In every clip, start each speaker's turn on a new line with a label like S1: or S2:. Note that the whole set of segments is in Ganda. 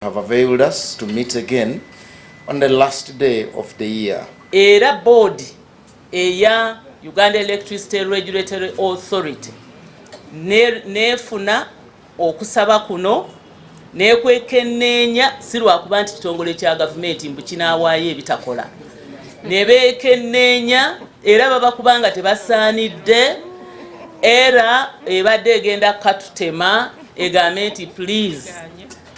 S1: have availed us to meet again on the last day of the year.
S2: Era board eya Uganda Electricity Regulatory Authority nefuna okusaba kuno nekwekenneenya sirwa kuba nti kitongole kya gavumenti mbu kinawaayo ebitakola nebekenneenya era baba kubanga tebasaanidde era ebadde egenda katutema egambe nti please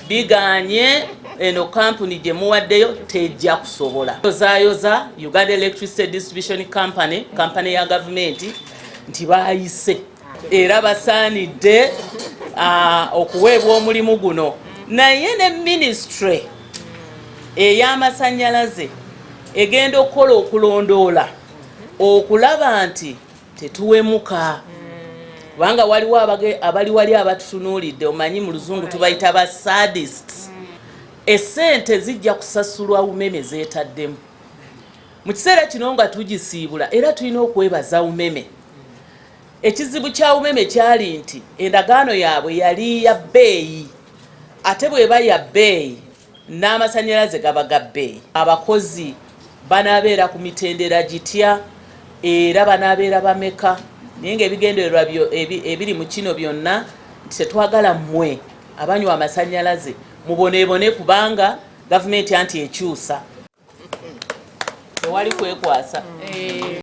S2: biganye eno company gye muwaddeyo tejja kusobola yoza Uganda Electricity Distribution Company ya gavumenti nti baayise era basaanidde okuweebwa omulimu guno naye ne ministry ey'amasannyalaze egenda okukola okulondoola okulaba nti tetuwemuka kubanga waliwo abali wali abatutunuulidde omanyi mu luzungu tubayita ba sadists essente zijja kusasulwa umeme zeetaddemu mu kiseera kino nga tugisiibula era tulina okwebaza umeme. Ekizibu kya umeme kyali nti endagaano yaabwe yali ya bbeeyi ate bweba ya bbeeyi n'amasannyalaze gaba ga bbeeyi. Abakozi banaabeera ku mitendera gitya era banaabeera bameka naye ng'ebigendererwa ebiri mu kino byonna nti tetwagala mmwe abanywa amasannyalaze muboneebone kubanga gavumenti anti ekyusa tewali kwekwasa.